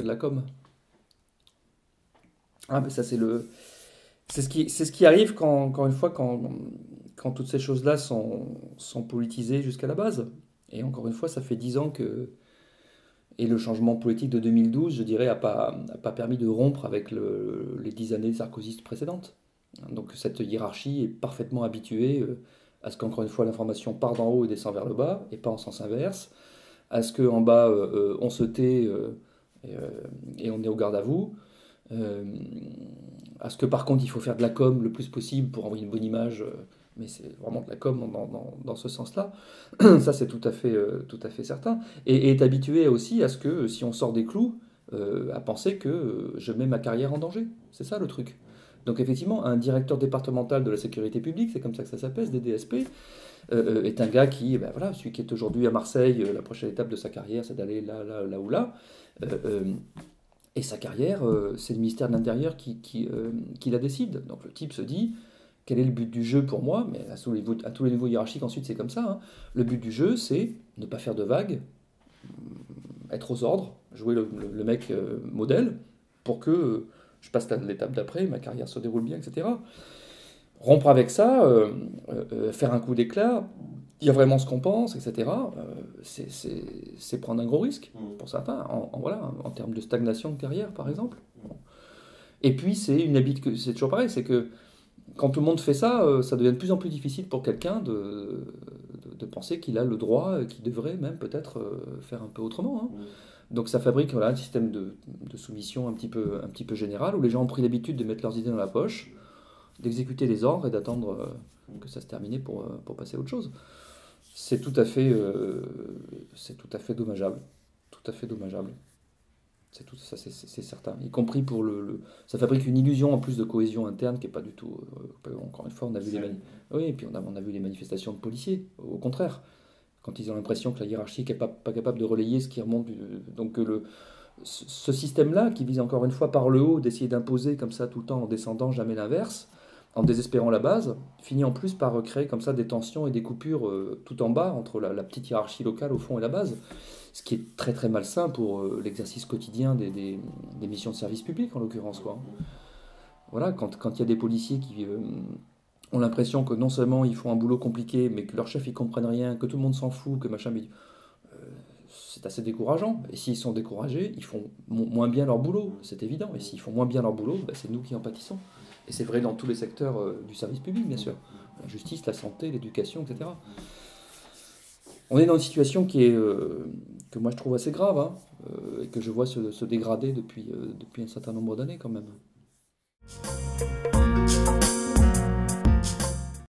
de la com. Ah, mais ça, c'est ce qui arrive quand, encore une fois, quand toutes ces choses-là sont politisées jusqu'à la base. Et encore une fois, ça fait 10 ans que. Et le changement politique de 2012, je dirais, a pas permis de rompre avec les 10 années sarkozystes précédentes. Donc cette hiérarchie est parfaitement habituée à ce qu'encore une fois l'information part d'en haut et descend vers le bas, et pas en sens inverse, à ce qu'en bas on se tait et, euh, et on est au garde à vous, euh, à ce que par contre il faut faire de la com le plus possible pour envoyer une bonne image, mais c'est vraiment de la com dans ce sens-là. Ça c'est tout à fait certain. Et est habitué aussi à ce que si on sort des clous, à penser que je mets ma carrière en danger. C'est ça le truc. Donc effectivement, un directeur départemental de la sécurité publique, c'est comme ça que ça s'appelle, des DSP, est un gars qui, ben voilà, celui qui est aujourd'hui à Marseille, la prochaine étape de sa carrière, c'est d'aller là, là, là ou là. Euh, euh, et sa carrière, c'est le ministère de l'Intérieur qui la décide. Donc le type se dit, quel est le but du jeu pour moi? Mais à tous les niveaux hiérarchiques, ensuite, c'est comme ça, hein. Le but du jeu, c'est ne pas faire de vagues, être aux ordres, jouer le mec modèle, pour que je passe à l'étape d'après, ma carrière se déroule bien, etc. Rompre avec ça, faire un coup d'éclat, dire vraiment ce qu'on pense, etc., c'est prendre un gros risque, pour certains, voilà, en termes de stagnation de carrière, par exemple. Et puis, c'est une habitude, c'est toujours pareil, c'est que quand tout le monde fait ça, ça devient de plus en plus difficile pour quelqu'un de penser qu'il a le droit, qu'il devrait même peut-être faire un peu autrement, hein. Donc ça fabrique voilà, un système de soumission un petit peu général, où les gens ont pris l'habitude de mettre leurs idées dans la poche, d'exécuter les ordres et d'attendre que ça se termine pour passer à autre chose. C'est tout à fait, c'est tout à fait dommageable. Tout à fait dommageable. C'est tout ça, c'est certain. Y compris pour ça fabrique une illusion en plus de cohésion interne qui est pas du tout. Encore une fois, on a vu oui, et puis on a vu les manifestations de policiers. Au contraire, quand ils ont l'impression que la hiérarchie n'est pas capable de relayer ce qui remonte. Donc ce système-là, qui vise encore une fois par le haut d'essayer d'imposer comme ça tout le temps en descendant, jamais l'inverse, en désespérant la base, finit en plus par créer comme ça des tensions et des coupures tout en bas entre la petite hiérarchie locale au fond et la base, ce qui est très très malsain pour l'exercice quotidien des missions de service public en l'occurrence, quoi. Voilà, quand il y a des policiers qui ont l'impression que non seulement ils font un boulot compliqué, mais que leurs chefs ils comprennent rien, que tout le monde s'en fout, que machin, mais c'est assez décourageant. Et s'ils sont découragés, ils font moins bien leur boulot, c'est évident. Et s'ils font moins bien leur boulot, bah, c'est nous qui en pâtissons. Et c'est vrai dans tous les secteurs du service public, bien sûr. La justice, la santé, l'éducation, etc. On est dans une situation que moi je trouve assez grave, hein, et que je vois se dégrader depuis un certain nombre d'années quand même.